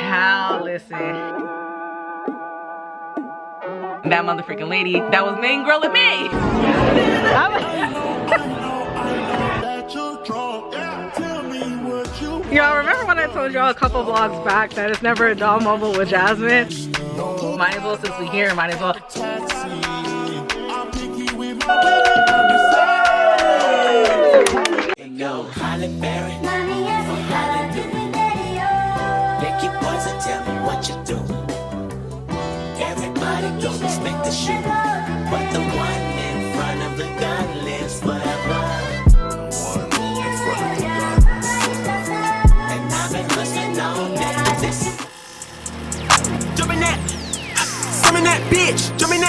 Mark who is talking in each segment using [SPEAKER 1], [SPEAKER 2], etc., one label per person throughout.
[SPEAKER 1] Child, listen. That motherfucking lady, that was main girl at me. Y'all remember when I told y'all a couple vlogs back that it's never a dull moment with Jasmine? Might as well, since we here, might as well.
[SPEAKER 2] Yo, Holly Berry, make your boys and tell me what you do. Everybody go respect the shoe, but the one in front of the gun lives forever. And I've been hustling on that. Listen. Jump in that, jump in that bitch, jump in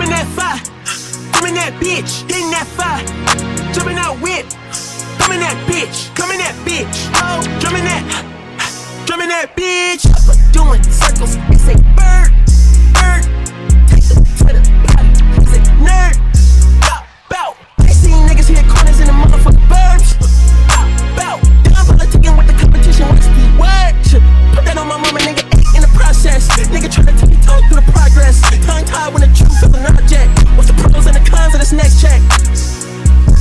[SPEAKER 2] that fire, jump in that bitch, hitting that fire, jump in that whip. Come in that bitch, come in that bitch, oh, drum in that bitch. Doing circles, they say bird, bird. Take them to the body, they say nerd. Bow, they see niggas hit corners in the motherfucking burbs. Bow, down politicking with the competition, what's the word? Put that on my mama, nigga, ate in the process. Nigga try to take me tongue through the progress. Tongue tied when the truth is an object. What's the pros and the cons of this next check?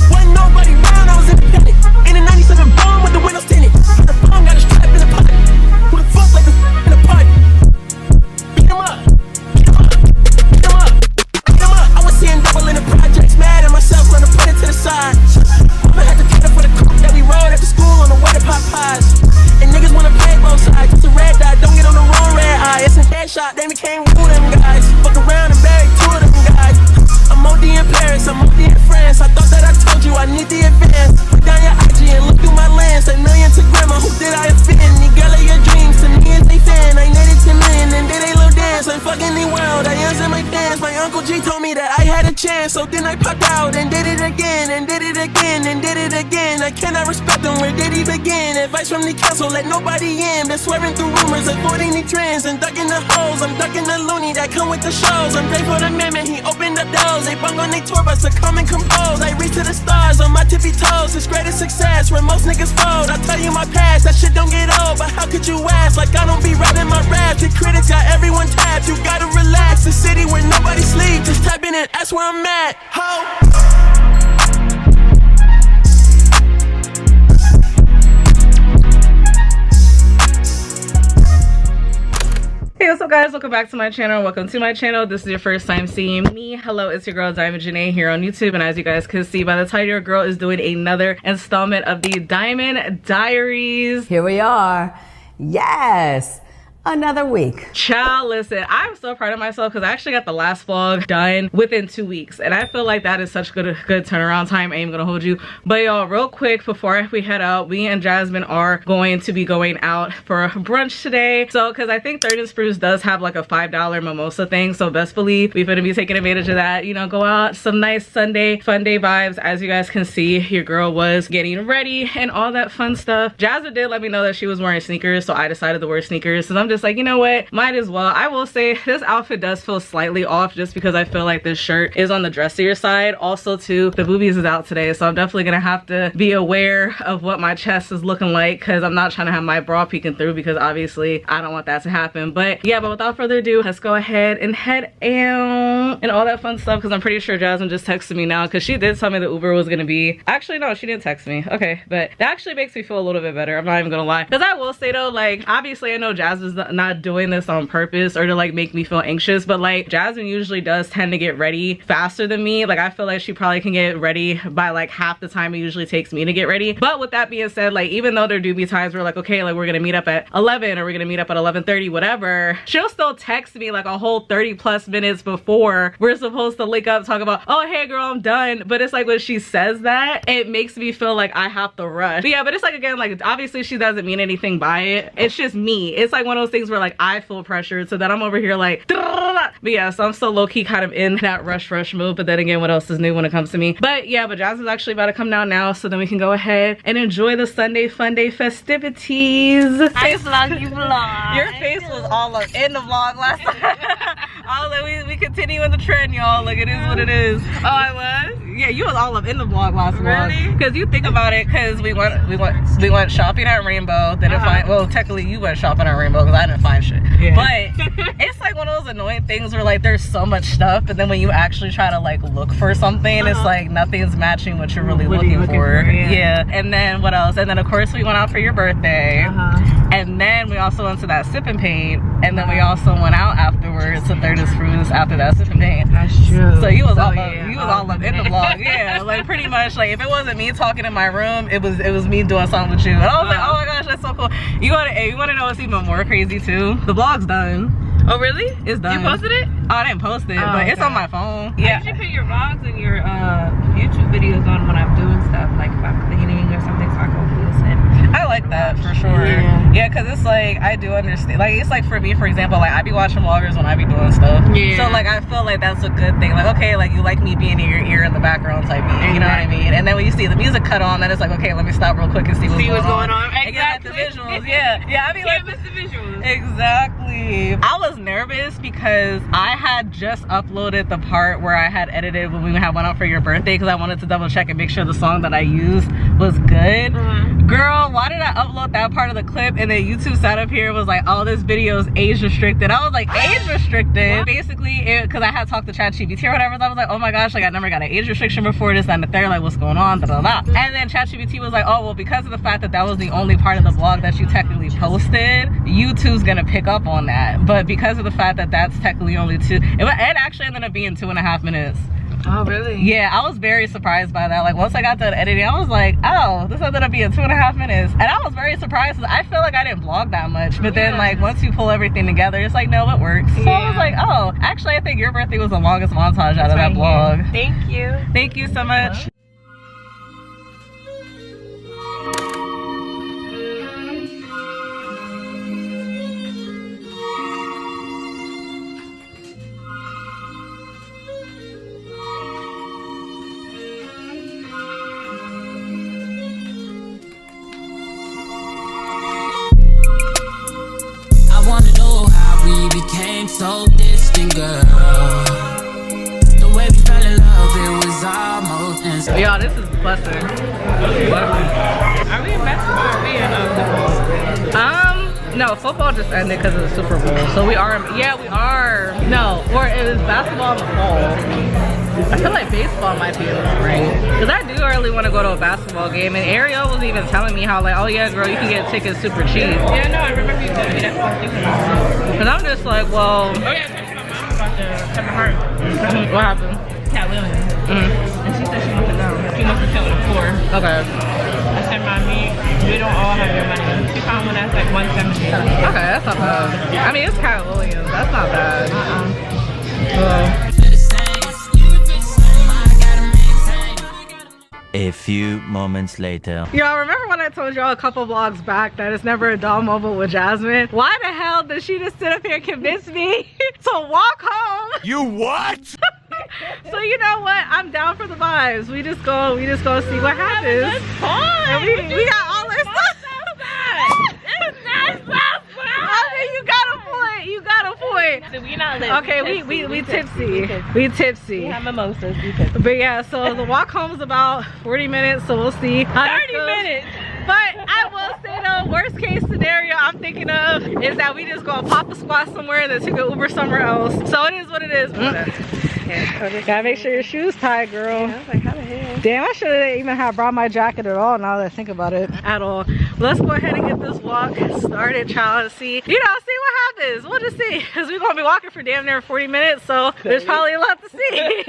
[SPEAKER 2] Wasn't nobody round, I was independent. In a 97 bomb with the windows tinted. The bomb got a strap in the pocket. Who the fuck like a in a party? Beat him up, beat him up, beat him up, beat him up. I was seeing double in the projects, mad at myself, running put it to the side. Mama had to cater for the coupe that we rode after school on the way to Popeyes. And niggas wanna play both sides. It's a red dot, don't get on the wrong red eye. It's a dead shot, they became two of them guys. Fuck around and bury two of them guys. I'm OD in Paris, I'm OD in France. I thought that I told you I need the advance. Put down your IG and look through my lens. A million to grandma, who did I offend? The girl of your dreams, to me is a fan. I netted 10 million and did a little dance. I'm fucking the world, I answer my fans. My Uncle G told me that I had a chance. So then I popped out and did it again, and did it again, and did it again. I cannot respect them, where did he begin? Advice from the council, let nobody in. Been swearing through rumors, avoiding the trends. And ducking the hoes, I'm ducking the loony that come with the shows. I'm grateful for the amendment, he opened up doors. They bung on they tour bus to come and compose. I reach to the stars on my tippy toes. It's greatest success when most niggas fold. I tell you my past, that shit don't get old. But how could you ask? Like I don't be rapping my rap. The critics got everyone tapped. You gotta relax. The city where nobody sleeps. Just type in and ask where I'm at. Ho!
[SPEAKER 1] Hey, what's up guys, welcome back to my channel. Welcome to my channel. This is your first time seeing me. Hello, it's your girl Diamond Janay here on YouTube, and as you guys can see by the title, your girl is doing another installment of the Diamond Diaries.
[SPEAKER 3] Here we are. Yes, another week.
[SPEAKER 1] Child, listen, I'm so proud of myself because I actually got the last vlog done within 2 weeks, and I feel like that is such good turnaround time. I ain't gonna hold you, but y'all, real quick before we head out, me and Jasmine are going to be going out for brunch today. So because I think Third and Spruce does have like a $5 mimosa thing, so best believe we're gonna be taking advantage of that. You know, go out, some nice Sunday fun day vibes. As you guys can see, your girl was getting ready and all that fun stuff. Jasmine did let me know that she was wearing sneakers, so I decided to wear sneakers. So I'm just like, you know what, might as well. I will say this outfit does feel slightly off just because I feel like this shirt is on the dressier side. Also too, the boobies is out today, so I'm definitely gonna have to be aware of what my chest is looking like because I'm not trying to have my bra peeking through because obviously I don't want that to happen. But yeah, but without further ado, let's go ahead and head out and all that fun stuff because I'm pretty sure Jasmine just texted me now because she did tell me the Uber was gonna be, actually no, she didn't text me. Okay, but that actually makes me feel a little bit better. I'm not even gonna lie, because I will say though, like obviously I know Jasmine's not doing this on purpose or to like make me feel anxious, but like Jasmine usually does tend to get ready faster than me. Like I feel like she probably can get ready by like half the time it usually takes me to get ready. But with that being said, like even though there do be times where like, okay, like we're gonna meet up at 11 or we're gonna meet up at 11:30, whatever, she'll still text me like a whole 30+ minutes before we're supposed to link up, talk about, oh hey girl, I'm done. But it's like when she says that, it makes me feel like I have to rush. But yeah, but it's like, again, like obviously she doesn't mean anything by it. It's just me. It's like one of those things where like I feel pressured, so that I'm over here like, but yeah, so I'm still low-key kind of in that rush move. But then again, what else is new when it comes to me? But yeah, but Jasmine's actually about to come down now, so then we can go ahead and enjoy the Sunday fun day festivities.
[SPEAKER 4] I vlog, you vlog.
[SPEAKER 1] Your face was all up in the vlog last time. I was like, we continue in the trend, y'all. Like, it is what it is.
[SPEAKER 4] Oh, I was?
[SPEAKER 1] Yeah, you was all up in the vlog last vlog.
[SPEAKER 4] Really?
[SPEAKER 1] Because you think about it, because we went shopping at Rainbow. Didn't find, well, technically you went shopping at Rainbow because I didn't find shit. Yeah. But it's like one of those annoying things where like there's so much stuff, but then when you actually try to like look for something, it's like nothing's matching what you're really looking for. Yeah. And then what else? And then of course we went out for your birthday. And then we also went to that sip and paint. And then we also went out afterwards to Third is Fruits after that sip and paint.
[SPEAKER 4] That's true.
[SPEAKER 1] So you was all up in the vlog. Yeah, like pretty much like if it wasn't me talking in my room, it was me doing something with you. And I was like, oh my gosh, that's so cool. You wanna know what's even more crazy too? The vlog's done.
[SPEAKER 4] Oh really?
[SPEAKER 1] It's done.
[SPEAKER 4] You posted it?
[SPEAKER 1] Oh, I didn't post it, but it's on my phone.
[SPEAKER 4] Yeah. I usually put your vlogs and your YouTube videos on when I'm doing stuff, like if I'm cleaning or something, so I can listen.
[SPEAKER 1] I like that for sure. Yeah, because it's like I do understand. Like it's like for me, for example, like I be watching vloggers when I be doing stuff. Yeah. So like I feel like that's a good thing. Like okay, like you like me being in your ear in the background type beat. You know what I mean? And then when you see the music cut on, then it's like okay, let me stop real quick and see what's going on.
[SPEAKER 4] Exactly.
[SPEAKER 1] And get the visuals. Yeah. I be like
[SPEAKER 4] miss the visuals.
[SPEAKER 1] Exactly. I was nervous because I had just uploaded the part where I had edited when we had went out for your birthday because I wanted to double check and make sure the song that I used was good. Girl, why did I upload that part of the clip and then YouTube sat up here and was like, oh, this video is age restricted. I was like, age restricted? What? Basically, because I had talked to ChatGPT or whatever, so I was like, oh my gosh, like I never got an age restriction before, this and the third, like what's going on, da da da. And then ChatGPT was like, oh, well, because of the fact that that was the only part of the vlog that you technically posted, YouTube's gonna pick up on that. But because of the fact that that's technically only it actually ended up being 2.5 minutes.
[SPEAKER 4] Oh really?
[SPEAKER 1] Yeah, I was very surprised by that. Like once I got done editing, I was like, oh, this ended up being 2.5 minutes. And I was very surprised because I feel like I didn't vlog that much. But then like once you pull everything together, it's like, no, it works. So I was like, oh, actually I think your birthday was the longest montage out of that vlog.
[SPEAKER 4] Thank you.
[SPEAKER 1] Thank you so much.
[SPEAKER 2] So distant, girl. The way we fell in love, it was almost instant.
[SPEAKER 1] Y'all, this is busting.
[SPEAKER 4] Are we in basketball or are we in football?
[SPEAKER 1] No, football just ended because of the Super Bowl. So we are, yeah, we are. No, or it was basketball in the fall. I feel like baseball might be in the spring. Because I do really want to go to a basketball game. And Ariel was even telling me how like, oh yeah, girl, you can get tickets super cheap.
[SPEAKER 4] Yeah, no, I remember you telling me that.
[SPEAKER 1] Because I'm just like, well.
[SPEAKER 4] Oh yeah, I talked to my mom about the Kevin Hart.
[SPEAKER 1] What happened?
[SPEAKER 4] Cat Williams. And she said she wants to go. She wants to sit with a tour.
[SPEAKER 1] Okay.
[SPEAKER 4] I said, Mommy, we don't all have your money. She found one that's like $170.
[SPEAKER 1] Okay, that's not bad. I mean, it's Cat Williams. That's not bad. Well.
[SPEAKER 5] A few moments later.
[SPEAKER 1] Y'all remember when I told y'all a couple vlogs back that it's never a dull moment with Jasmine? Why the hell did she just sit up here and convince me to walk home?
[SPEAKER 5] You what?
[SPEAKER 1] So you know what? I'm down for the vibes. We just go see what happens. And we got all this stuff.
[SPEAKER 4] It's not so fun.
[SPEAKER 1] Okay, you got a point. You got a point.
[SPEAKER 4] So we not living.
[SPEAKER 1] Okay, we tipsy. We tipsy.
[SPEAKER 4] We have mimosas. We tipsy.
[SPEAKER 1] But yeah, so the walk home is about 40 minutes, so we'll see.
[SPEAKER 4] 30 minutes.
[SPEAKER 1] But I will say though, worst case scenario I'm thinking of is that we just go pop a squat somewhere and then take an Uber somewhere else. So it is what it is. Gotta make sure your shoes tied, girl.
[SPEAKER 4] Yeah, I was like, how the hell?
[SPEAKER 1] Damn, I should have even had brought my jacket at all now that I think about it. At all. Let's go ahead and get this walk started, child, and see, see what happens. We'll just see. Because we're going to be walking for damn near 40 minutes, so there's probably a lot to see.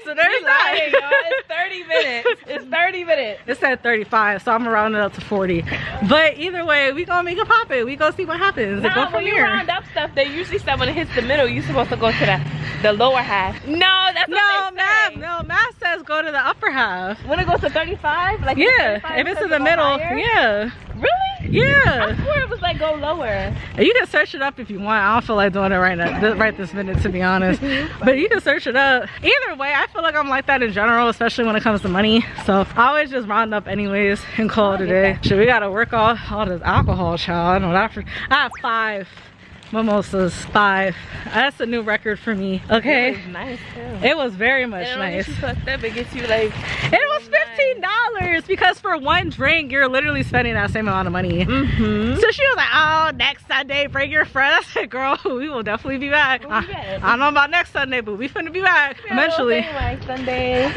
[SPEAKER 1] So there's that.
[SPEAKER 4] It's 30 minutes. It's 30 minutes.
[SPEAKER 1] It said 35, so I'm gonna round it up to 40. But either way, we gonna make it pop it. We gonna see what happens.
[SPEAKER 4] No, when you round up stuff, they usually say when it hits the middle, you're supposed to go to the lower half. No, that's what they say.
[SPEAKER 1] No, math says go to the upper half.
[SPEAKER 4] When it goes to 35? Like
[SPEAKER 1] yeah, 35, if it's in the middle, yeah.
[SPEAKER 4] Really?
[SPEAKER 1] Yeah.
[SPEAKER 4] I swore it was like go lower.
[SPEAKER 1] You can search it up if you want. I don't feel like doing it right now, right this minute, to be honest. But you can search it up. Either way, I feel like I'm like that in general, especially when it comes to money. So I always just round up anyways and call it a day. Shit, we gotta work all this alcohol, child. I know that I have mimosas. 5. That's a new record for me. Okay.
[SPEAKER 4] It was nice too.
[SPEAKER 1] It was very much nice.
[SPEAKER 4] You fucked up, it gets you like.
[SPEAKER 1] It was $15 because for one drink you're literally spending that same amount of money. So she was like, oh, next Sunday bring your friend. I said, girl, we will definitely be back. I don't know about next Sunday, but we finna be back eventually.
[SPEAKER 4] Like Sunday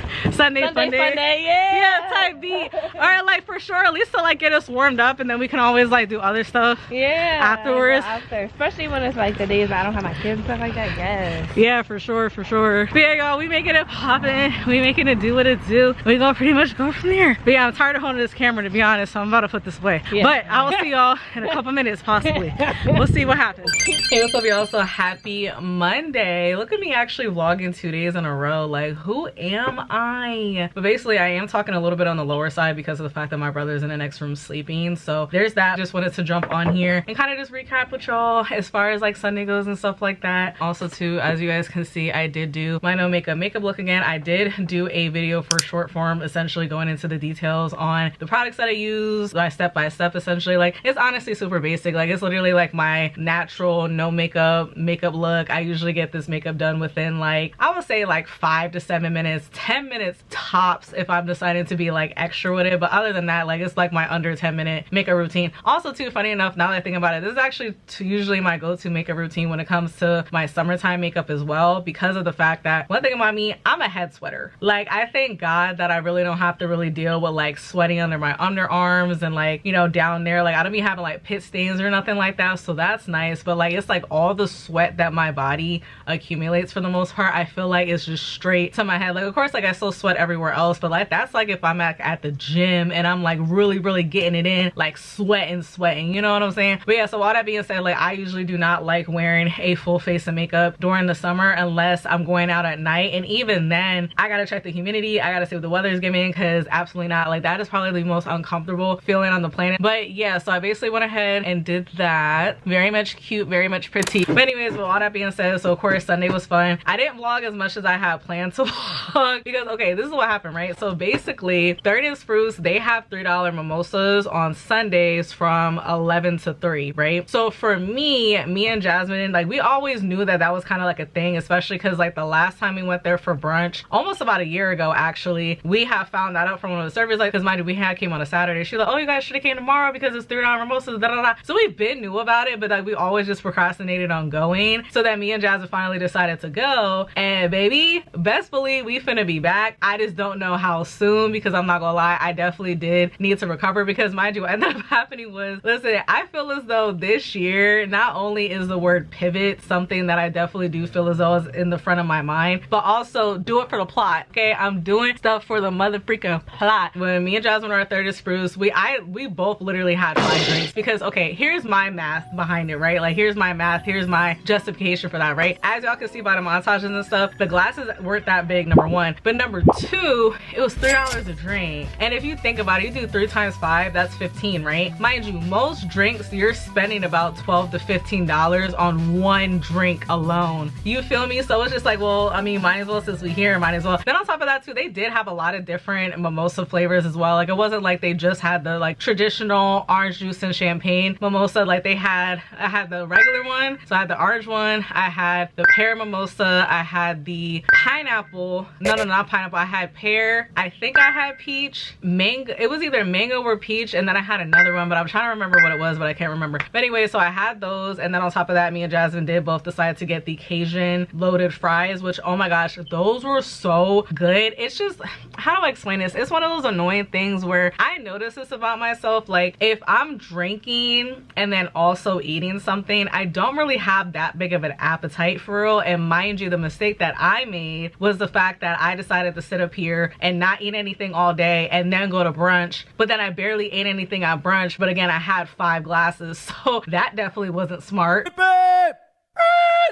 [SPEAKER 1] fun day, yeah, type B. Or like for sure, at least to like get us warmed up, and then we can always like do other stuff afterwards.
[SPEAKER 4] Especially when it's like the days I don't have my kids and stuff like that. Yes.
[SPEAKER 1] Yeah, for sure. But yeah, y'all, we making it poppin'. We making it do what it do. We gonna pretty much go from there. But yeah, I'm tired of holding this camera, to be honest, so I'm about to put this away. But I will see y'all in a couple minutes, possibly. We'll see what happens. Hey, what's up, y'all? So happy Monday. Look at me actually vlogging 2 days in a row. Like, who am I? But basically, I am talking a little bit on the lower side because of the fact that my brother's in the next room sleeping. So there's that. Just wanted to jump on here and kind of just recap with y'all as far as like Sunday goes and stuff like that. Also too, as you guys can see, I did do my no makeup look again. I did do a video for short form, essentially going into the details on the products that I use, like step by step, essentially. Like, it's honestly super basic. Like, it's literally like my natural no makeup look. I usually get this makeup done within like, I would say like 5 to 7 minutes, 10 minutes tops if I'm deciding to be like extra with it. But other than that, like, it's like my under 10-minute makeup routine. Also too, funny enough, now that I think about it, this is actually usually my go-to makeup routine when it comes to my summertime makeup as well, because of the fact that one thing about me, I'm a head sweater. Like, I thank God that I really don't have to really deal with like sweating under my underarms and like, you know, down there. Like, I don't be having like pit stains or nothing like that, so that's nice. But like, it's like all the sweat that my body accumulates, for the most part, I feel like it's just straight to my head. Like, of course, like I still sweat everywhere else, but like that's like if I'm at the gym and I'm like really getting it in, like sweating, you know what I'm saying? But yeah, so all that being said, like, I usually do not like wearing a full face of makeup during the summer unless I'm going out at night. And even then, I gotta check the humidity, I gotta see what the weather is giving, because absolutely not, like, that is probably the most uncomfortable feeling on the planet. But yeah, so I basically went ahead and did that. Very much cute, very much pretty. But anyways, with all that being said, so of course Sunday was fun. I didn't vlog as much as I had planned to vlog because, okay, this is what happened, right? So basically, 30th Fruits, they have $3 mimosas on Sundays from 11 to 3, right? So for me and Jasmine, like, we always knew that that was kind of like a thing, especially because like the last time we went there for brunch, almost about a year ago actually, we have found that out from one of the servers, like, because mind you, we had came on a Saturday. She was like, oh, you guys should have came tomorrow because it's $3 mimosas, da da da. So we been knew about it, but like we always just procrastinated on going. So that me and Jasmine finally decided to go, and baby, best believe we finna be back. I just don't know how soon, because I'm not gonna lie, I definitely did need to recover, because mind you, what ended up happening was, listen, I feel as though this year, not only is the word pivot something that I definitely do feel as though is in the front of my mind, but also do it for the plot. Okay, I'm doing stuff for the mother freaking plot. When me and Jasmine were at 30th Spruce, we both literally had 5 drinks, because okay, here's my math behind it, right? Like, here's my math, here's my justification for that, right? As y'all can see by the montages and stuff, the glasses weren't that big, number one, but number two, it was $3 a drink. And if you think about it, you do 3 times 5, that's 15, right? Mind you, most drinks you're spending about $12 to $15 on one drink alone. You feel me? So it's just like, well, I mean, might as well, since we here, might as well. Then on top of that too, they did have a lot of different mimosa flavors as well. Like, it wasn't like they just had the like traditional orange juice and champagne mimosa. Like, I had the regular one, so I had the orange one, I had the pear mimosa, I had the pineapple, no, not pineapple, I had pear, I think I had peach, mango, it was either mango or peach, and then I had another one, but I'm trying to remember what it was, but I can't remember. But anyway, so I had those, and then on top of that, me and Jasmine did both decide to get the Cajun loaded fries, which, oh my gosh, those were so good. It's just, how do I explain this? It's one of those annoying things where I notice this about myself. Like, if I'm drinking and then also eating something, I don't really have that big of an appetite for real. And mind you, the mistake that I made was the fact that I decided to sit up here and not eat anything all day and then go to brunch, but then I barely ate anything at brunch, but again, I had 5 glasses, so that definitely wasn't smart.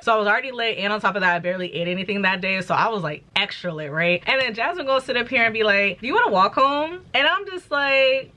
[SPEAKER 1] So I was already lit, and on top of that, I barely ate anything that day, so I was like extra lit, right? And then Jasmine goes sit up here and be like, do you want to walk home? And I'm just like,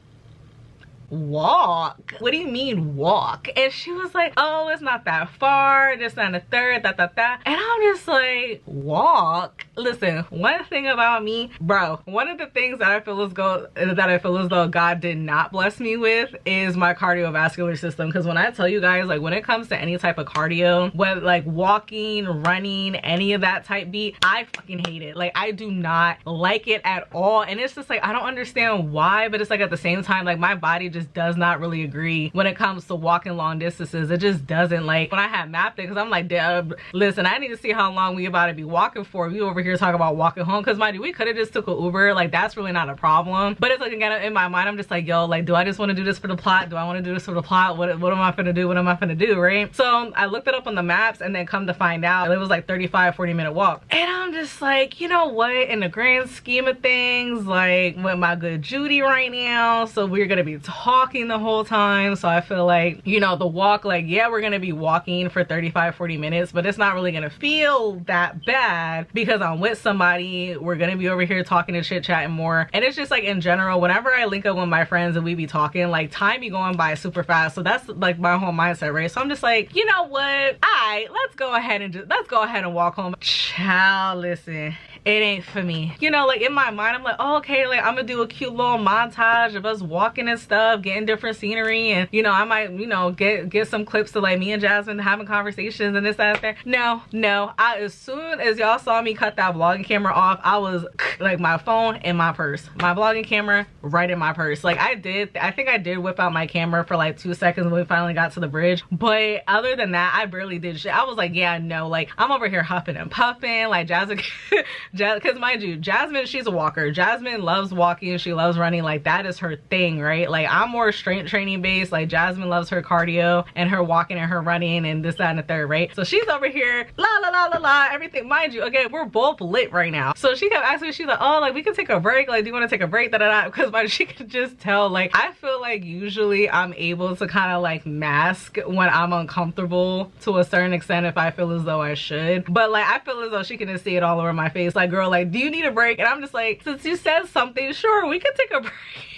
[SPEAKER 1] walk? What do you mean walk? And she was like, oh, it's not that far, this and the third, and I'm just like, walk? Listen, one thing about me, bro, one of the things that I feel as though God did not bless me with is my cardiovascular system. Because when I tell you guys, like, when it comes to any type of cardio, whether like walking, running, any of that type beat, I fucking hate it. Like, I do not like it at all. And it's just like, I don't understand why, but it's like at the same time, like, my body just does not really agree when it comes to walking long distances. It just doesn't. Like, when I had mapped it, because I'm like, Deb, listen, I need to see how long we about to be walking for. We over here talking about walking home, because mind you, we could have just took an Uber. Like, that's really not a problem. But it's like, again, in my mind, I'm just like, yo, like, do I just want to do this for the plot? Do I want to do this for the plot? What am I gonna do? What am I gonna do, right? So I looked it up on the maps, and then come to find out it was like 35-40 minute walk. And I'm just like, you know what, in the grand scheme of things, like, with my good Judy right now, so we're gonna be talking the whole time, so I feel like, you know, the walk, like, yeah, we're gonna be walking for 35-40 minutes, but it's not really gonna feel that bad because I'm with somebody. We're gonna be over here talking and chit chatting more. And it's just like, in general, whenever I link up with my friends and we be talking, like, time be going by super fast. So that's like my whole mindset, right? So I'm just like, you know what, alright, let's go ahead and walk home. Child, listen, it ain't for me. You know, like, in my mind, I'm like, oh, okay, like, I'm gonna do a cute little montage of us walking and stuff, getting different scenery, and, you know, I might, you know, get some clips to, like, me and Jasmine having conversations and this, that, there. No, as soon as y'all saw me cut that vlogging camera off, I was like, my phone in my purse, my vlogging camera right in my purse. Like, I think I did whip out my camera for like 2 seconds when we finally got to the bridge, but other than that, I barely did shit. I was like, yeah, no, like, I'm over here huffing and puffing, like, Jasmine, because mind you, Jasmine, she's a walker. Jasmine loves walking, she loves running, like, that is her thing, right? Like, I'm more strength training based. Like, Jasmine loves her cardio and her walking and her running and this, that, and the third, right? So she's over here, everything. Mind you, again, we're both lit right now. So she kept asking me, she's like, oh, like, we could take a break, like, do you want to take a break, because she could just tell, like, I feel like usually I'm able to kind of like mask when I'm uncomfortable to a certain extent if I feel as though I should, but like, I feel as though she can just see it all over my face, like, girl, like, do you need a break? And I'm just like, since you said something, sure, we could take a break.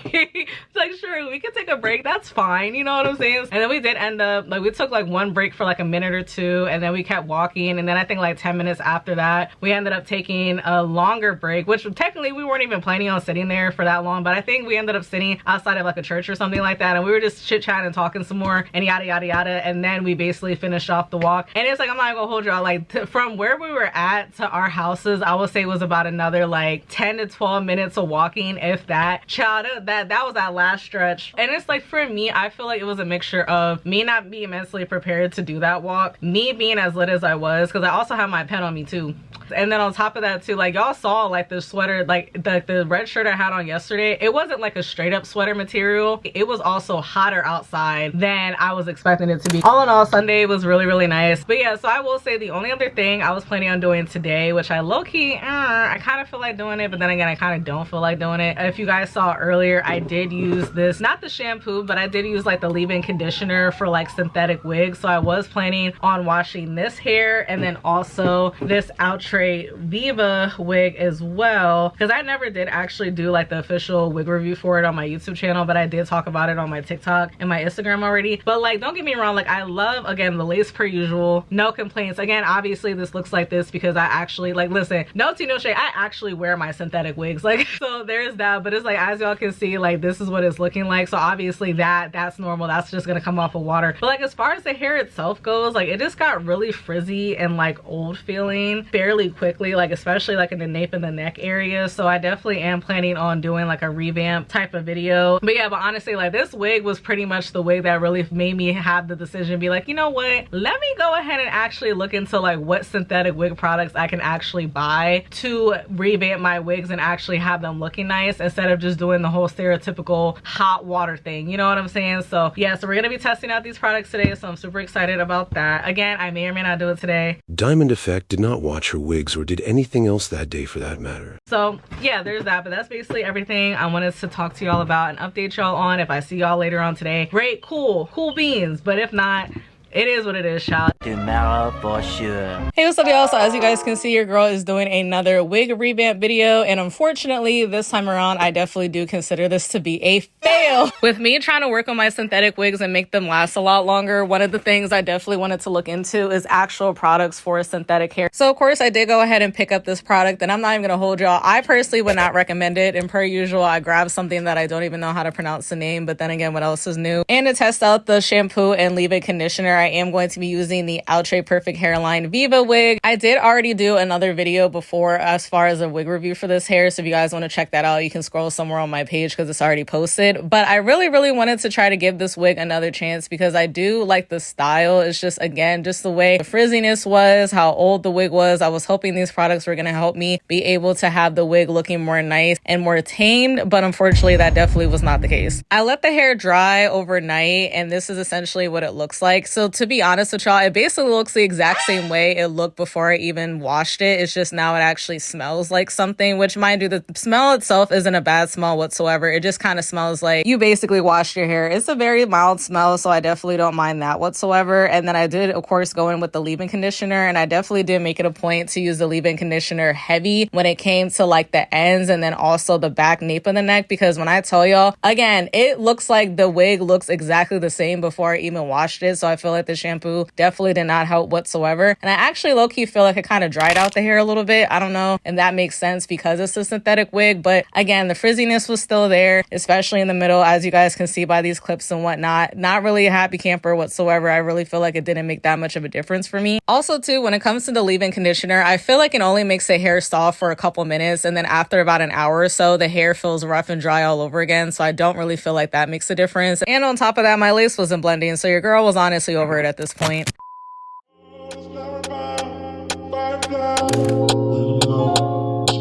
[SPEAKER 1] It's like, sure, we could take a break, that's fine, you know what I'm saying? And then we did end up, like, we took like one break for like a minute or two, and then we kept walking, and then I think like 10 minutes after that we ended up taking a longer break, which technically we weren't even planning on sitting there for that long, but I think we ended up sitting outside of like a church or something like that, and we were just chit-chatting and talking some more and yada yada yada, and then we basically finished off the walk. And it's like, I'm not gonna hold y'all, like, from where we were at to our houses, I would say it was about another like 10 to 12 minutes of walking, if that. Child, that was that last stretch. And it's like, for me, I feel like it was a mixture of me not being mentally prepared to do that walk, me being as lit as I was, because I also have my pen on me too. And then on top of that too, like, y'all saw like the sweater, like the red shirt I had on yesterday, it wasn't like a straight up sweater material. It was also hotter outside than I was expecting it to be. All in all, Sunday was really, really nice. But yeah, so I will say the only other thing I was planning on doing today, which I low-key, I kind of feel like doing it, but then again, I kind of don't feel like doing it. If you guys saw earlier, I did use this, not the shampoo, but I did use like the leave-in conditioner for like synthetic wigs. So I was planning on washing this hair and then also this Outre Viva wig as well, because I never did actually do like the official wig review for it on my YouTube channel, but I did talk about it on my TikTok and my Instagram already. But like, don't get me wrong, like, I love, again, the lace per usual, no complaints. Again, obviously this looks like this because I actually, like, listen, no tea, no shade, I actually wear my synthetic wigs, like, so there's that. But it's like, as y'all can see, like, this is what it's looking like. So obviously that's normal, that's just gonna come off of water. But like, as far as the hair itself goes, like, it just got really frizzy and like old feeling fairly quickly, like, especially like in the nape and the neck area. So I definitely am planning on doing like a revamp type of video. But yeah, but honestly, like, this wig was pretty much the wig that really made me have the decision, be like, you know what, let me go ahead and actually look into like what synthetic wig products I can actually buy to revamp my wigs and actually have them looking nice, instead of just doing the whole stereotypical hot water thing, you know what I'm saying? So yeah, so we're gonna be testing out these products today, so I'm super excited about that. Again, I may or may not do it today.
[SPEAKER 6] Diamond Effect did not watch her wigs or did anything else that day for that matter.
[SPEAKER 1] So yeah, there's that. But that's basically everything I wanted to talk to y'all about and update y'all on. If I see y'all later on today, great, cool beans. But if not, it is what it is, child.
[SPEAKER 5] Tomorrow for sure.
[SPEAKER 1] Hey, what's up, y'all? So as you guys can see, your girl is doing another wig revamp video, and unfortunately this time around I definitely do consider this to be a fail. With me trying to work on my synthetic wigs and make them last a lot longer, one of the things I definitely wanted to look into is actual products for synthetic hair. So of course I did go ahead and pick up this product, and I'm not even gonna hold y'all, I personally would not recommend it, and per usual I grabbed something that I don't even know how to pronounce the name, but then again, what else is new? And to test out the shampoo and leave-in conditioner, I am going to be using the Outre Perfect Hairline Viva wig. I did already do another video before as far as a wig review for this hair, so if you guys want to check that out, you can scroll somewhere on my page because it's already posted. But I really wanted to try to give this wig another chance because I do like the style. It's just, again, just the way the frizziness was, how old the wig was. I was hoping these products were going to help me be able to have the wig looking more nice and more tamed, but unfortunately that definitely was not the case. I let the hair dry overnight, and this is essentially what it looks like. So to be honest with y'all, it basically looks the exact same way it looked before I even washed it. It's just now it actually smells like something, which, mind you, the smell itself isn't a bad smell whatsoever. It just kind of smells like you basically washed your hair. It's a very mild smell, so I definitely don't mind that whatsoever. And then I did, of course, go in with the leave-in conditioner, and I definitely did make it a point to use the leave-in conditioner heavy when it came to like the ends and then also the back nape of the neck, because when I tell y'all, again, it looks like the wig looks exactly the same before I even washed it. So I feel like the shampoo definitely did not help whatsoever. And I actually low-key feel like it kind of dried out the hair a little bit. I don't know if that makes sense because it's a synthetic wig, but again, the frizziness was still there, especially in the middle, as you guys can see by these clips and whatnot. Not really a happy camper whatsoever. I really feel like it didn't make that much of a difference for me. Also too, when it comes to the leave-in conditioner, I feel like it only makes the hair soft for a couple minutes, and then after about an hour or so, the hair feels rough and dry all over again. So I don't really feel like that makes a difference. And on top of that, my lace wasn't blending, so your girl was honestly over it at this point.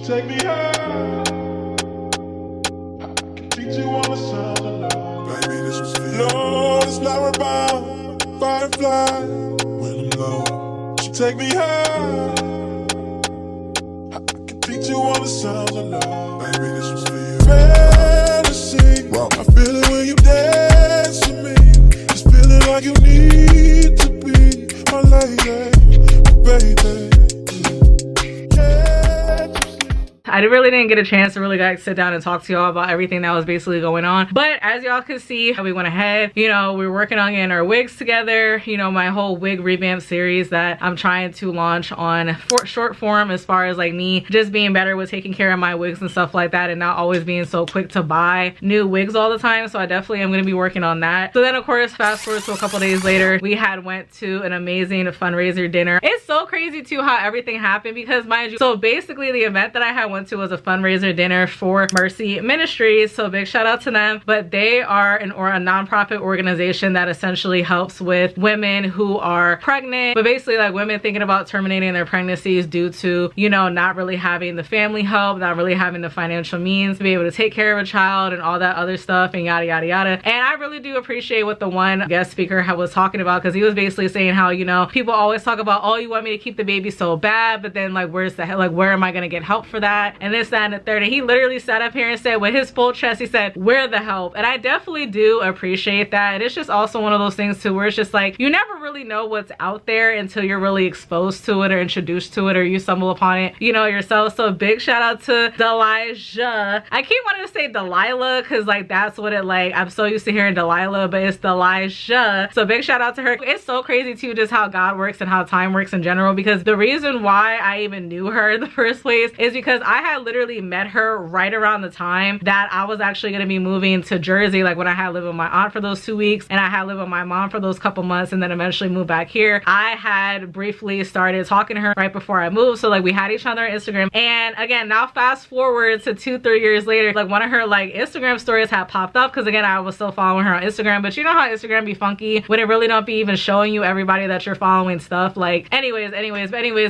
[SPEAKER 7] Take me high. I can teach you all the sounds of love. Baby, this was for you. No, it's flower bound firefly. When I'm low, she take me high. I can teach you all the sounds of love. Baby, this was for you. Fantasy. Wow. I feel it when you dance with me. Just feeling like you need to be my lady, baby.
[SPEAKER 1] I really didn't get a chance to really like sit down and talk to y'all about everything that was basically going on. But as y'all can see, we went ahead, you know, we were working on getting our wigs together, you know, my whole wig revamp series that I'm trying to launch on short form, as far as like me just being better with taking care of my wigs and stuff like that, and not always being so quick to buy new wigs all the time. So I definitely am going to be working on that. So then of course, fast forward to a couple days later, we had went to an amazing fundraiser dinner. It's so crazy too how everything happened, because mind you, so basically the event that I had went to was a fundraiser dinner for Mercy Ministries, so big shout out to them. But they are a nonprofit organization that essentially helps with women who are pregnant, but basically like women thinking about terminating their pregnancies due to, you know, not really having the family help, not really having the financial means to be able to take care of a child and all that other stuff, and yada yada yada. And I really do appreciate what the one guest speaker was talking about, because he was basically saying how, you know, people always talk about, oh, you want me to keep the baby so bad, but then like where's the like where am I gonna get help for that, and this, that, and the third. And he literally sat up here and said with his full chest, he said, where the help? And I definitely do appreciate that. And it's just also one of those things too where it's just like you never really know what's out there until you're really exposed to it or introduced to it or you stumble upon it, you know, yourself. So big shout out to Delijah. I keep wanting to say Delilah because like that's what it like, I'm so used to hearing Delilah, but it's Delijah. So big shout out to her. It's so crazy too just how God works and how time works in general, because the reason why I even knew her in the first place is because I had literally met her right around the time that I was actually going to be moving to Jersey, like when I had lived with my aunt for those 2 weeks and I had lived with my mom for those couple months and then eventually moved back here. I had briefly started talking to her right before I moved, so like we had each other on Instagram. And again, now fast forward to 2-3 years later, like one of her like Instagram stories had popped up, because again I was still following her on Instagram, but you know how Instagram be funky when it really don't be even showing you everybody that you're following stuff. Like anyways,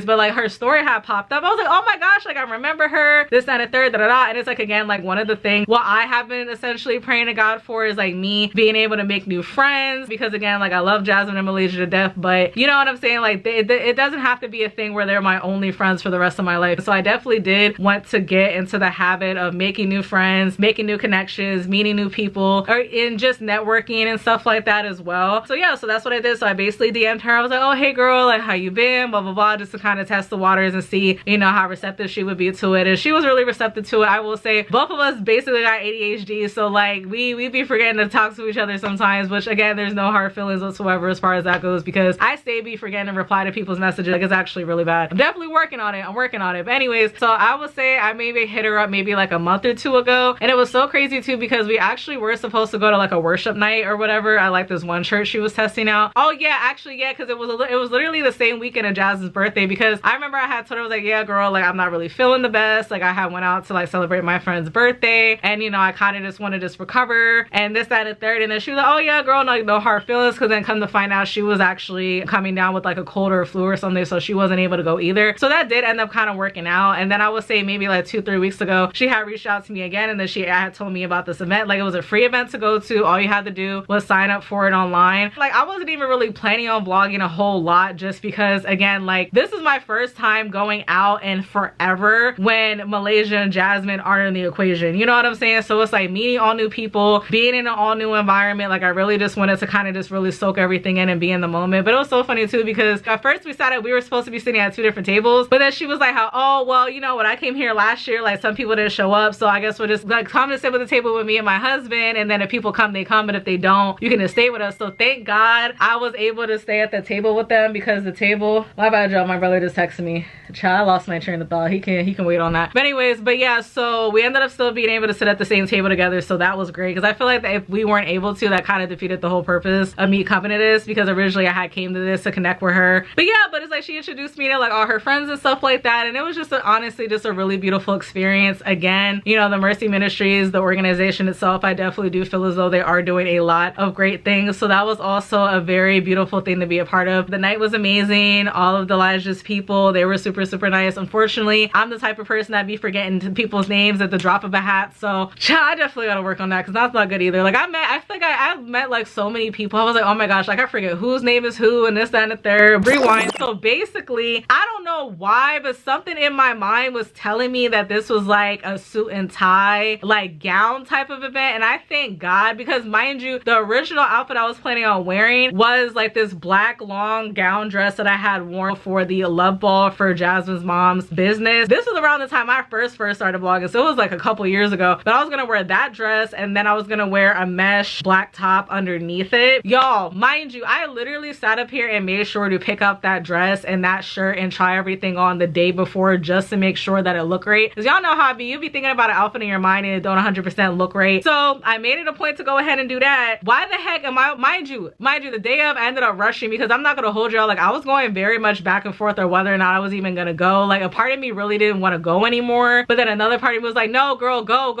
[SPEAKER 1] but like her story had popped up. I was like, oh my gosh, like I remember her. her, this, that, and third, and it's like, again, like one of the things what I have been essentially praying to God for is like me being able to make new friends, because again, like I love Jasmine and Malaysia to death, but you know what I'm saying, like it doesn't have to be a thing where they're my only friends for the rest of my life. So I definitely did want to get into the habit of making new friends, making new connections, meeting new people, or in just networking and stuff like that as well. So yeah, so that's what I did. So I basically DM'd her. I was like, oh hey girl, like how you been, blah blah blah, just to kind of test the waters and see, you know, how receptive she would be to it. And she was really receptive to it. I will say both of us basically got ADHD, so like we be forgetting to talk to each other sometimes, which again, there's no hard feelings whatsoever as far as that goes, because I be forgetting to reply to people's messages. Like it's actually really bad. I'm definitely working on it. I'm working on it. But anyways, so I would say I maybe hit her up maybe like a month or two ago, and it was so crazy too because we actually were supposed to go to like a worship night or whatever. I like this one church she was testing out. Oh yeah, actually yeah, because it was literally the same weekend of Jazz's birthday, because I remember I had told her, I was like, yeah girl, like I'm not really feeling the best, like I had went out to like celebrate my friend's birthday, and you know I kind of just want to just recover and this, that, and the third. And then she was like, oh yeah girl, no hard feelings, because then come to find out she was actually coming down with like a cold or a flu or something, so she wasn't able to go either. So that did end up kind of working out. And then I would say maybe like 2-3 weeks ago she had reached out to me again, and then she had told me about this event. Like it was a free event to go to. All you had to do was sign up for it online. Like I wasn't even really planning on vlogging a whole lot, just because again, like this is my first time going out in forever when Malaysia and Jasmine aren't in the equation, you know what I'm saying? So it's like meeting all new people, being in an all new environment. Like I really just wanted to kind of just really soak everything in and be in the moment. But it was so funny too, because at first we were supposed to be sitting at 2 different tables, but then she was like, how, oh well, you know, when I came here last year, like some people didn't show up, so I guess we'll just like come and sit with the table with me and my husband, and then if people come, they come, but if they don't, you can just stay with us. So thank God I was able to stay at the table with them, because the table, my bad y'all, my brother just texted me. Child, I lost my train of thought. He can wait on that. But anyways, but yeah, so we ended up still being able to sit at the same table together, so that was great, because I feel like that if we weren't able to, that kind of defeated the whole purpose of me coming to this, because originally I had came to this to connect with her. But yeah, but it's like she introduced me to like all her friends and stuff like that, and it was just honestly just a really beautiful experience. Again, you know, the Mercy Ministries, the organization itself, I definitely do feel as though they are doing a lot of great things, so that was also a very beautiful thing to be a part of. The night was amazing. All of Elijah's people, they were super nice. Unfortunately, I'm the type of person that be forgetting people's names at the drop of a hat, so I definitely gotta work on that, because that's not good either. Like I feel like I've met like so many people, I was like, oh my gosh, like I forget whose name is who and this, that, and the third. Rewind. So basically, I don't know why, but something in my mind was telling me that this was like a suit and tie, like gown type of event, and I thank God, because mind you, the original outfit I was planning on wearing was like this black long gown dress that I had worn for the love ball for Jasmine's mom's business. This was around the time I first started vlogging, so it was like a couple years ago. But I was gonna wear that dress, and then I was gonna wear a mesh black top underneath it. Y'all, mind you, I literally sat up here and made sure to pick up that dress and that shirt and try everything on the day before, just to make sure that it looked great. Because y'all know how it be, you be thinking about an outfit in your mind and it don't 100% look great. So I made it a point to go ahead and do that. Why the heck am I, mind you, the day of I ended up rushing, because I'm not gonna hold y'all, like I was going very much back and forth or whether or not I was even gonna go. Like a part of me really didn't want to go anymore, but then another part of me was like, no girl, go.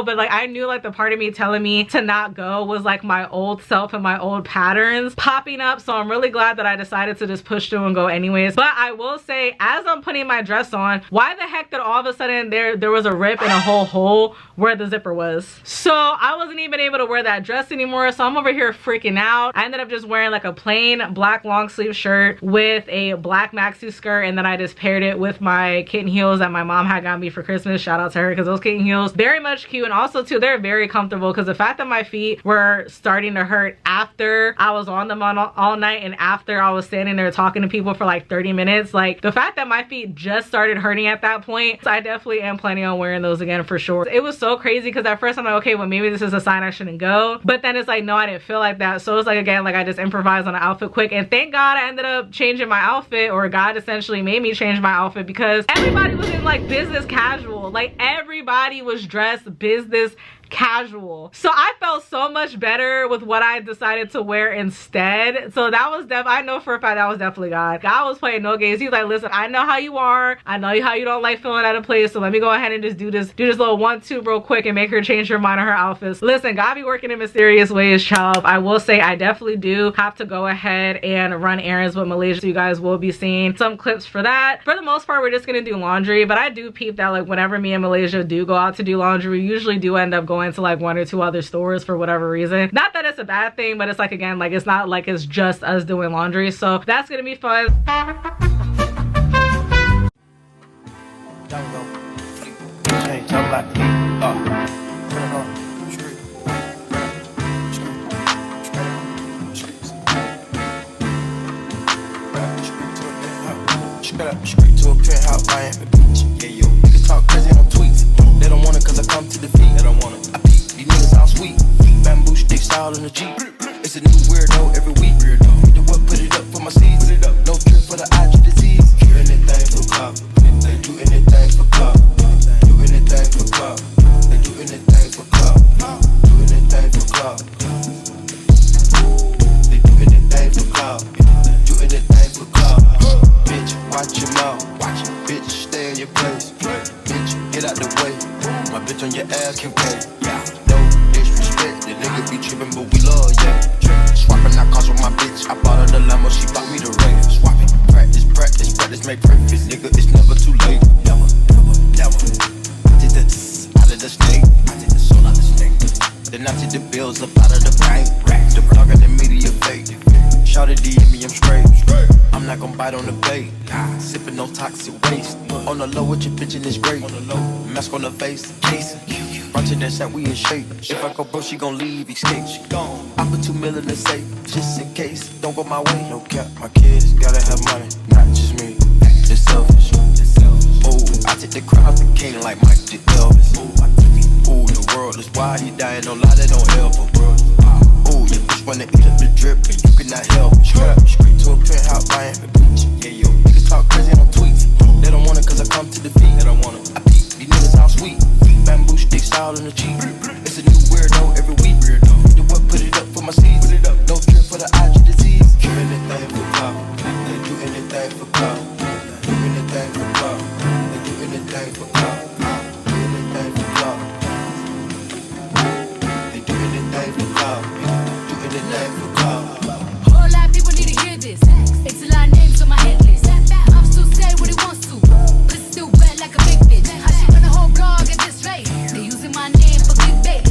[SPEAKER 1] But like I knew like the part of me telling me to not go was like my old self and my old patterns popping up. So I'm really glad that I decided to just push through and go anyways. But I will say, as I'm putting my dress on, why the heck did all of a sudden there was a rip and a whole hole where the zipper was? So I wasn't even able to wear that dress anymore, so I'm over here freaking out. I ended up just wearing like a plain black long sleeve shirt with a black maxi skirt, and then I just paired it with my kitten heels that my mom had got me for Christmas. Shout out to her, because those kitten heels, very much cute, and also too, they're very comfortable, because the fact that my feet were starting to hurt after I was on them all night, and after I was standing there talking to people for like 30 minutes, like the fact that my feet just started hurting at that point, so I definitely am planning on wearing those again for sure. It was so crazy, because at first I'm like, okay, well maybe this is a sign I shouldn't go, but then it's like, no, I didn't feel like that. So it's like, again, like I just improvised on an outfit quick, and thank God I ended up changing my outfit, or God essentially made me change my outfit, because everybody was in like business casual. Like everybody was dressed business casual. So I felt so much better with what I decided to wear instead. So that was I know for a fact that was definitely God. God was playing no games. He was like, listen, I know how you are. I know how you don't like feeling out of place. So let me go ahead and just do this little 1-2 real quick and make her change her mind on her outfits. Listen, God be working in mysterious ways, child. I will say I definitely do have to go ahead and run errands with Malaysia. So you guys will be seeing some clips for that. For the most part, we're just gonna do laundry, but I do peep that like whenever me and Malaysia do go out to do laundry, we usually do end up going to like 1 or 2 other stores for whatever reason. Not that it's a bad thing, but it's like, again, like it's not like it's just us doing laundry. So that's gonna be fun.
[SPEAKER 8] Don't go. Hey, talk about the put it on. Straight to a penthouse, Miami Beach. Yeah, yo, niggas talk crazy on tweets. They don't want it cause I come to defeat. They don't want it. I peep, these niggas all sweet. Bamboo sticks all in the Jeep. It's a new weirdo every week. The what put it up for my seeds. No trip for the IG disease. Do anything for club. They do anything for club. Do anything for club. They do anything for club. Do anything for club. They do anything for club. Do anything for club. Bitch, watch your mouth. Bitch, stay in your place. Bitch, get out the way. My bitch on your ass can pay. No disrespect, the nigga be trippin', but we love, yeah. Swapping out cars with my bitch. I bought her the Lambo, she bought me the Raven. Swapping, practice, make perfect. Nigga, it's never too late. Never. I did the out of the snake. I did the soul out of the snake. Then I took the bills up out of the bank. The blog and the media fake. Shout it DM me, I'm straight. I'm not gon' bite on the bait. Sippin' no toxic waste. On the low with your bitch and it's great. Mask on the face, case. Brunch that shit, we in shape. If I go broke, she gon' leave, escape. She gone. I put 2 million in the safe, just in case. Don't go my way. No cap, my kids gotta have money, not just me. It's selfish. Ooh, I take the crowd the king like Mike did Elvis. Ooh, the world is wild, he dying, no lie, that don't help him, bro. Ooh, your bitch wanna eat up the drip, and you cannot help. Straight to a penthouse, Miami Beach. Yeah, yo, niggas talk crazy on tweets. They don't want it cause I come to defeat. They don't want it. I peep, these niggas all sweet. Bamboo sticks all in the Jeep. It's a new weirdo every week. The what put it up for my seeds. No trip for the IG disease. Do anything for club. They do anything for club. Do anything for club. They do anything for club. Do anything for club. They do anything for club. Do anything for club.
[SPEAKER 9] Whole lot of people need to hear this. It's a lot of names on my hit list. I'm still say what he wants to. Pussy still wet like a big bitch. I should run a whole blog at this rate. They using my name for clickbait.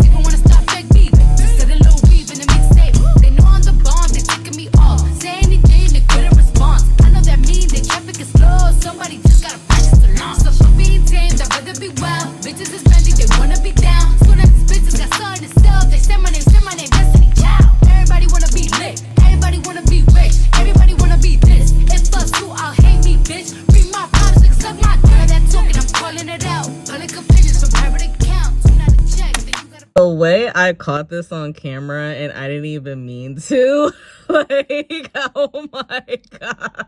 [SPEAKER 9] People wanna stop fake beef. Instead of little weave in the mixtape. They know I'm the bomb, they ticking me off. Say anything to get a response. I know that mean they traffic is slow. Somebody just gotta practice to launch. So for being tamed, I'd rather be wild. Bitches is ready, they wanna be down. Soon as these bitches got something to sell, they say my name, Destiny Child. Everybody wanna be lit. Everybody wanna be rich. Everybody wanna be this. If us two, I'll hate me, bitch. Read my promise, like suck my dick. That talking, I'm calling it out. Public opinions from private accounts. You not a check, then you gotta.
[SPEAKER 1] The way I caught this on camera and I didn't even mean to. Like, oh my God.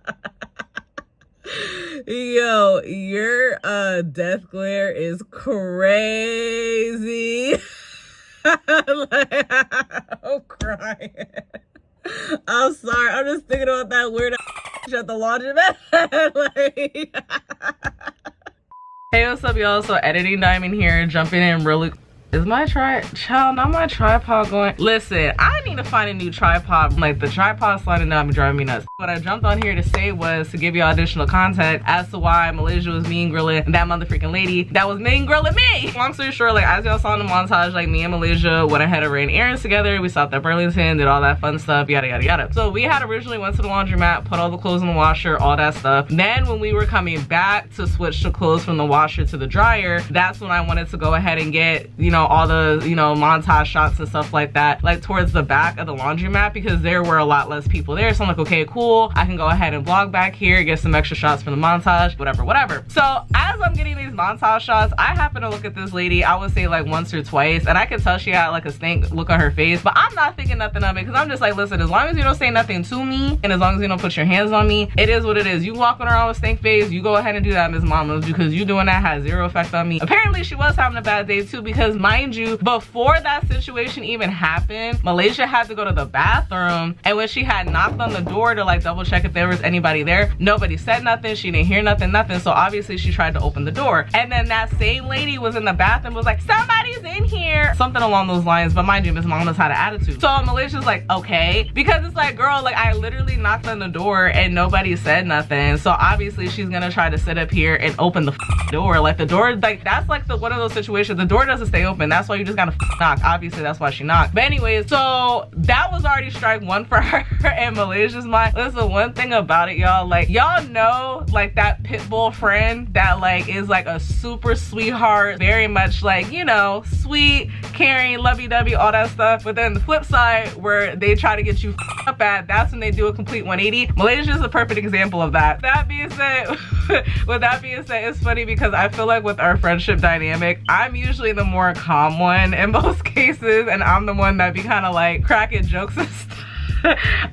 [SPEAKER 1] Yo, your death glare is crazy. Like, I'm crying. I'm sorry. I'm just thinking about that weird at the laundromat. Like, hey, what's up, y'all? So editing Diamond here, jumping in really. Is my not my tripod going? Listen, I need to find a new tripod. Like, the tripod sliding down be driving me nuts. What I jumped on here to say was to give y'all additional content as to why Malaysia was mean grilling that motherfucking lady that was mean grilling me. Long story short, like, as y'all saw in the montage, like, me and Malaysia went ahead and ran errands together. We stopped at Burlington, did all that fun stuff, yada yada yada. So we had originally went to the laundromat, put all the clothes in the washer, all that stuff. Then when we were coming back to switch the clothes from the washer to the dryer, that's when I wanted to go ahead and get, you know, all the, you know, montage shots and stuff like that, like towards the back of the laundromat, because there were a lot less people there. So I'm like, okay, cool, I can go ahead and vlog back here, get some extra shots for the montage, whatever. So as I'm getting these montage shots, I happen to look at this lady, I would say like once or twice, and I could tell she had like a stank look on her face, but I'm not thinking nothing of it, because I'm just like, listen, as long as you don't say nothing to me, and as long as you don't put your hands on me, it is what it is. You walking around with stank face, you go ahead and do that, Miss Mamas, because you doing that has zero effect on me. Apparently she was having a bad day too, because mind mind you, before that situation even happened, Malaysia had to go to the bathroom, and when she had knocked on the door to like double check if there was anybody there, nobody said nothing, she didn't hear nothing, so obviously she tried to open the door, and then that same lady was in the bathroom, was like, somebody's in here, something along those lines. But mind you, Miss Mama's had an attitude. So Malaysia's like, okay, because it's like, girl, like I literally knocked on the door and nobody said nothing, so obviously she's gonna try to sit up here and open the door. Like the door, like that's like the one of those situations, the door doesn't stay open, that's why you just gotta knock. Obviously that's why she knocked. But anyways, so that was already strike one for her in Malaysia's mind. Listen, one thing about it, y'all, like y'all know like that pit bull friend that like is like a super sweetheart, very much like, you know, sweet, caring, lovey-dovey, all that stuff. But then the flip side where they try to get you up at, that's when they do a complete 180. Malaysia is a perfect example of that. That being said, with that being said, it's funny because I feel like with our friendship dynamic, I'm usually the more calm one in most cases, and I'm the one that be kind of like cracking jokes and stuff.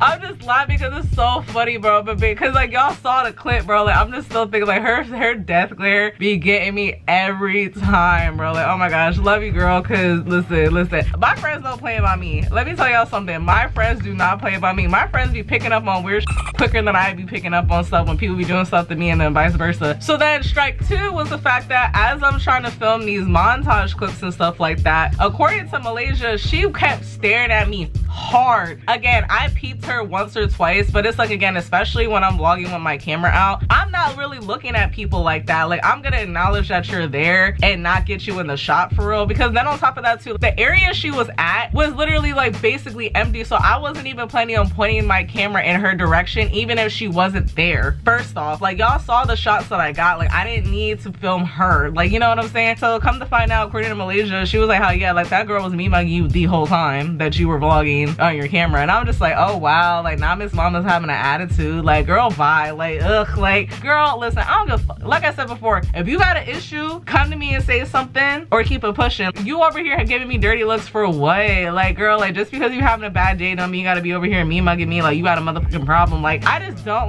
[SPEAKER 1] I'm just laughing because it's so funny, bro. But because like y'all saw the clip, bro, like I'm just still thinking like her death glare be getting me every time, bro. Like, oh my gosh, love you, girl. Cause listen, my friends don't play about me. Let me tell y'all something. My friends do not play about me. My friends be picking up on weird shit quicker than I be picking up on stuff when people be doing stuff to me, and then vice versa. So then strike two was the fact that as I'm trying to film these montage clips and stuff like that, according to Malaysia, she kept staring at me hard. Again, I peeped her once or twice, but it's like, again, especially when I'm vlogging with my camera out, I'm not really looking at people like that. Like, I'm gonna acknowledge that you're there and not get you in the shot for real, because then on top of that too, the area she was at was literally like basically empty, so I wasn't even planning on pointing my camera in her direction even if she wasn't there. First off, like y'all saw the shots that I got, like I didn't need to film her, like, you know what I'm saying? So come to find out, according to Malaysia, she was like, hell yeah, like that girl was me mugging you the whole time that you were vlogging on your camera. And I'm just like, oh wow, like now Miss Mama's having an attitude, like girl, bye, like ugh, like girl, listen, I don't give a fuck. Like I said before, if you got an issue, come to me and say something or keep it pushing. You over here giving me dirty looks for what? Like girl, like just because you having a bad day don't mean you gotta be over here me mugging me like you got a motherfucking problem. Like I just don't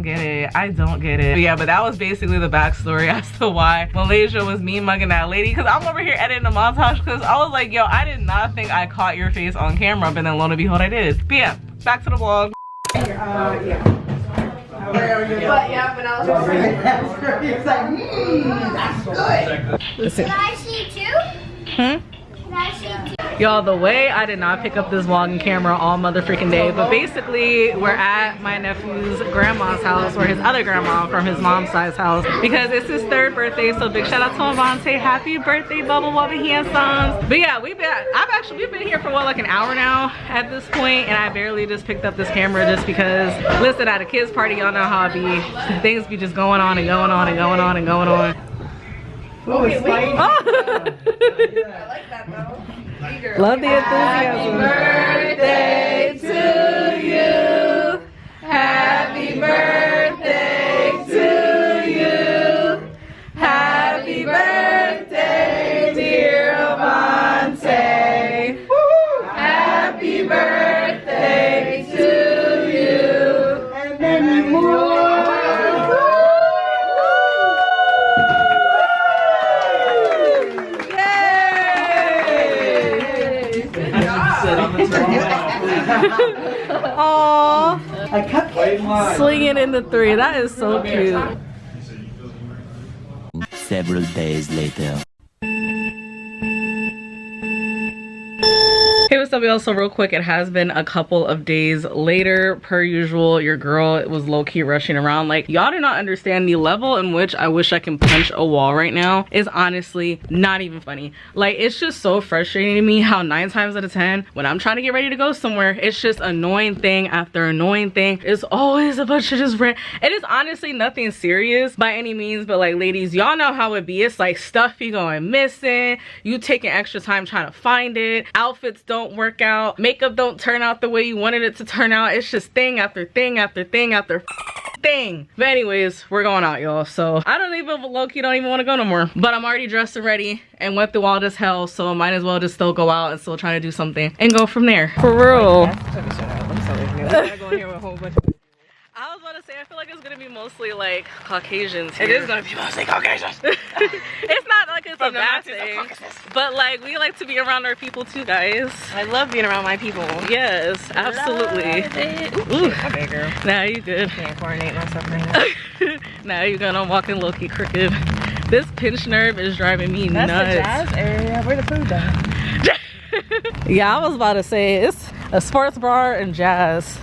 [SPEAKER 1] get it. I don't get it. But yeah, but that was basically the backstory as to why Malaysia was me mugging that lady, because I'm over here editing the montage because I was like, yo, I did not think I caught your face on camera, but then lo and behold I did. But yeah, back to the vlog.
[SPEAKER 10] Yeah. But yeah, when I was over here, it's like, that's good.
[SPEAKER 11] Can I see too? Can I see too?
[SPEAKER 1] Y'all, the way I did not pick up this vlogging camera all mother freaking day, but basically we're at my nephew's grandma's house, or his other grandma from his mom's side's house, because it's his 3rd birthday. So big shout out to Avante, happy birthday, Bubble Wubba Handsons. But yeah, we've been here for what, like an hour now at this point, and I barely just picked up this camera just because, listen, at a kids party, y'all know how it be. Things be just going on and going on and going on and going on.
[SPEAKER 10] Okay, wait.
[SPEAKER 1] Oh.
[SPEAKER 10] I like that though.
[SPEAKER 1] Love the enthusiasm. Happy birthday to you. Happy birthday to you. Happy birthday, dear Avante. Happy birthday to you. And many more. Aww,
[SPEAKER 10] A cupcake.
[SPEAKER 1] slinging in the 3. That is so cute.
[SPEAKER 5] Several days later.
[SPEAKER 1] Hey, what's up y'all? So real quick, it has been a couple of days later. Per usual, your girl was low-key rushing around. Like, y'all do not understand the level in which I wish I can punch a wall right now is honestly not even funny. Like, it's just so frustrating to me how 9 times out of 10 when I'm trying to get ready to go somewhere, it's just annoying thing after annoying thing. It's always a bunch of just rant. It is honestly nothing serious by any means, but like, ladies, y'all know how it be. It's like stuff be going missing, you taking extra time trying to find it, outfits don't work out, makeup don't turn out the way you wanted it to turn out. It's just thing after thing after thing after thing. But anyways, we're going out, y'all. So I don't even low-key don't even want to go no more, but I'm already dressed and ready and went through all this hell, so I might as well just still go out and still try to do something and go from there for real. I was about to say, I feel like it's gonna be mostly like Caucasians
[SPEAKER 4] It
[SPEAKER 1] here.
[SPEAKER 4] is gonna be mostly Caucasians.
[SPEAKER 1] It's not like it's
[SPEAKER 4] From
[SPEAKER 1] a
[SPEAKER 4] the
[SPEAKER 1] bad
[SPEAKER 4] mountains of
[SPEAKER 1] thing,
[SPEAKER 4] Caucasus.
[SPEAKER 1] but like we like to be around our people too, guys.
[SPEAKER 4] I love being around my people.
[SPEAKER 1] Yes, absolutely.
[SPEAKER 4] Ooh, okay, girl.
[SPEAKER 1] Now you good.
[SPEAKER 4] Can't coordinate myself right now.
[SPEAKER 1] Now you're gonna walk in low-key crooked. This pinch nerve is driving me nuts.
[SPEAKER 4] That's the jazz area. Where the food at?
[SPEAKER 1] Yeah, I was about to say it's a sports bar and jazz.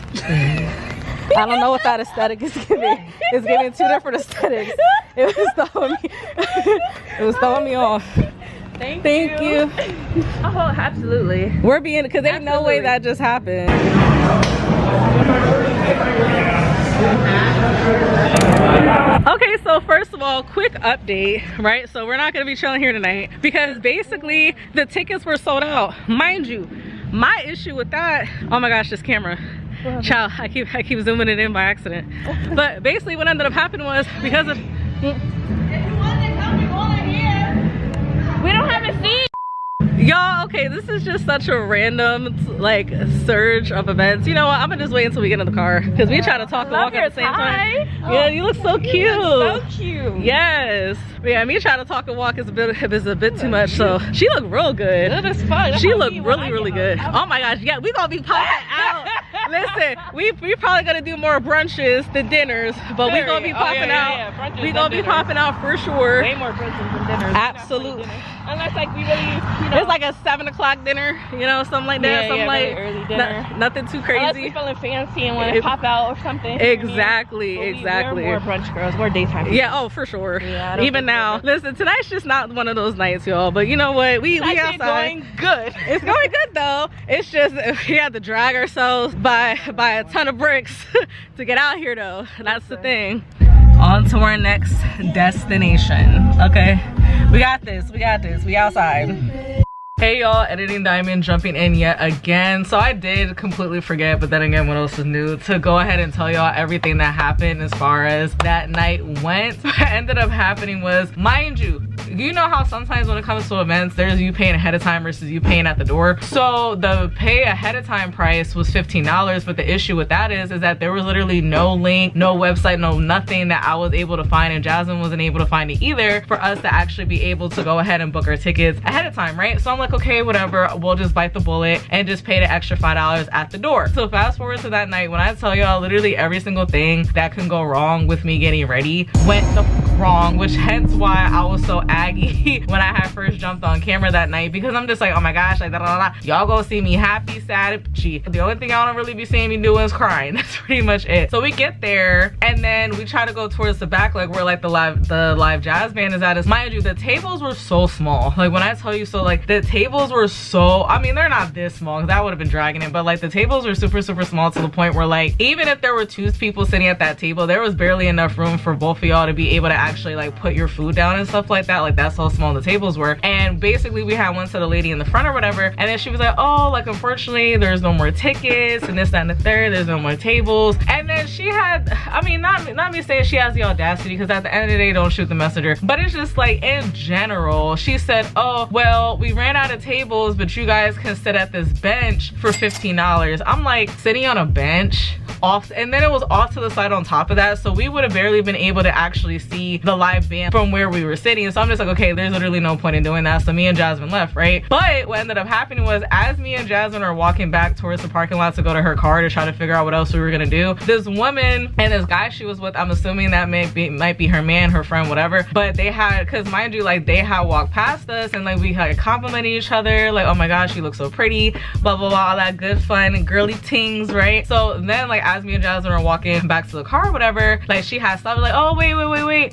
[SPEAKER 1] I don't know what that aesthetic is giving. It's giving two different aesthetics. It was throwing me. It was throwing me off. Thank you.
[SPEAKER 4] Oh, absolutely.
[SPEAKER 1] We're being, because ain't no way that just happened. Okay, so first of all, quick update, right? So we're not gonna be chilling here tonight because basically the tickets were sold out. Mind you, my issue with that, oh my gosh, this camera. Child, I keep zooming it in by accident. But basically what ended up happening was because of
[SPEAKER 4] We don't have a seat.
[SPEAKER 1] y'all, okay, this is just such a random like surge of events. You know what, I'm gonna just wait until we get in the car because we try to talk and walk at the same time. Yeah, you look so cute.
[SPEAKER 4] You look so cute.
[SPEAKER 1] Yes. Yeah, me trying to talk and walk is a bit too much. So she looked real good.
[SPEAKER 4] Good as fuck.
[SPEAKER 1] She looked really good. Oh my gosh, yeah, we gonna be popping out. Listen, we probably gonna do more brunches than dinners, but we gonna be popping out.
[SPEAKER 4] Brunches
[SPEAKER 1] We gonna be popping out for sure.
[SPEAKER 4] Way more brunches than dinners.
[SPEAKER 1] Absolutely.
[SPEAKER 4] Unless like we really, you know.
[SPEAKER 1] It's like a 7 o'clock dinner, you know, something like that. Something like
[SPEAKER 4] really early dinner.
[SPEAKER 1] Nothing too
[SPEAKER 4] Unless
[SPEAKER 1] crazy.
[SPEAKER 4] we feeling fancy and want to pop out or something.
[SPEAKER 1] Exactly,
[SPEAKER 4] But
[SPEAKER 1] exactly.
[SPEAKER 4] We're more brunch girls. We're daytime.
[SPEAKER 1] Yeah, oh for sure.
[SPEAKER 4] Yeah, I don't
[SPEAKER 1] even
[SPEAKER 4] think
[SPEAKER 1] now. Listen, tonight's just not one of those nights, y'all. But you know what? We outside.
[SPEAKER 4] Going good.
[SPEAKER 1] It's going good though. It's just we had to drag ourselves by a ton of bricks to get out here though. That's the thing. On to our next destination. Okay, we got this. We outside. Hey y'all, Editing Diamond jumping in yet again. So I did completely forget, but then again, what else is new, to go ahead and tell y'all everything that happened as far as that night went. What ended up happening was, mind you know how sometimes when it comes to events, there's you paying ahead of time versus you paying at the door. So the pay ahead of time price was $15, but the issue with that is that there was literally no link, no website, no nothing that I was able to find, and Jasmine wasn't able to find it either, for us to actually be able to go ahead and book our tickets ahead of time, right? So I'm like, okay, whatever, we'll just bite the bullet and just pay the extra $5 at the door. So fast forward to that night, when I tell y'all literally every single thing that can go wrong with me getting ready went the wrong, which hence why I was so aggy when I had first jumped on camera that night, because I'm just like, oh my gosh, like y'all go see me happy, sad, cheap. The only thing y'all don't really be seeing me doing is crying. That's pretty much it. So we get there and then we try to go towards the back, like where like the live jazz band is at. Mind you, the tables were so small. Like when I tell you, so like the tables were so, I mean, they're not this small because that would have been dragging it, but like the tables were super small, to the point where like even if there were 2 people sitting at that table, there was barely enough room for both of y'all to be able to actually like put your food down and stuff like that. Like that's how small the tables were. And basically we had one to the lady in the front or whatever, and then she was like, oh, like unfortunately there's no more tickets and this, that, and the third, there's no more tables. And then she had, I mean, not me saying she has the audacity, because at the end of the day, don't shoot the messenger, but it's just like in general, she said, oh well, we ran out of tables, but you guys can sit at this bench for $15. I'm like, sitting on a bench off, and then it was off to the side on top of that, so we would have barely been able to actually see the live band from where we were sitting. So I'm just like, okay, there's literally no point in doing that. So me and Jasmine left, right? But what ended up happening was, as me and Jasmine are walking back towards the parking lot to go to her car to try to figure out what else we were gonna do, this woman and this guy she was with, I'm assuming that might be her man, her friend, whatever, but they had, because mind you, like they had walked past us and like we had complimented each other, like, oh my gosh, you look so pretty, blah blah blah, all that good fun girly tings, right? So then like as me and Jasmine are walking back to the car or whatever, like she had stopped, like, oh wait,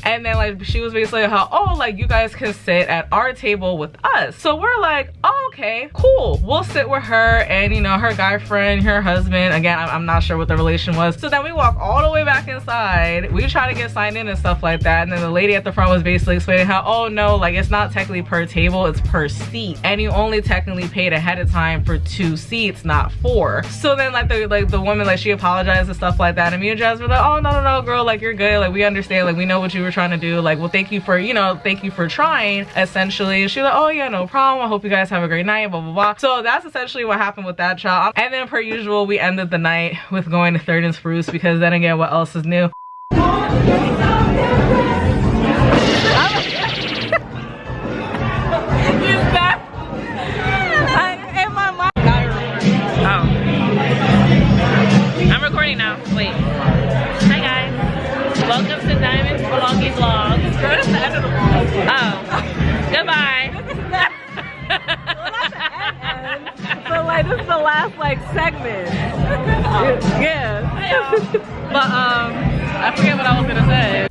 [SPEAKER 1] and then like she was basically how, oh, like you guys can sit at our table with us. So we're like, oh, okay, cool, we'll sit with her and, you know, her guy friend, her husband, again I'm not sure what the relation was. So then we walk all the way back inside, we try to get signed in and stuff like that, and then the lady at the front was basically explaining how, oh no, like it's not technically per table, it's per seat, and you only technically paid ahead of time for 2 seats, not 4. So then like the woman, like she apologized and stuff like that, and me and Jazz were like, oh no girl, like you're good, like we understand, like we know what you were trying to do, like well thank you for, you know, thank you for trying, essentially. And she was like, oh yeah, no problem, I hope you guys have a great night. night, blah, blah, blah. So that's essentially what happened with that, child. And then per usual, we ended the night with going to Third and Spruce because then again, what else is new?
[SPEAKER 4] I'm recording now. Wait. Hi guys. Welcome to Diamond's Vloggy Vlog.
[SPEAKER 1] That's the end of the vlog.
[SPEAKER 4] Oh. Goodbye.
[SPEAKER 1] So like this is the last like segment. Yeah.
[SPEAKER 4] Hi,
[SPEAKER 1] But I forget what I was gonna say.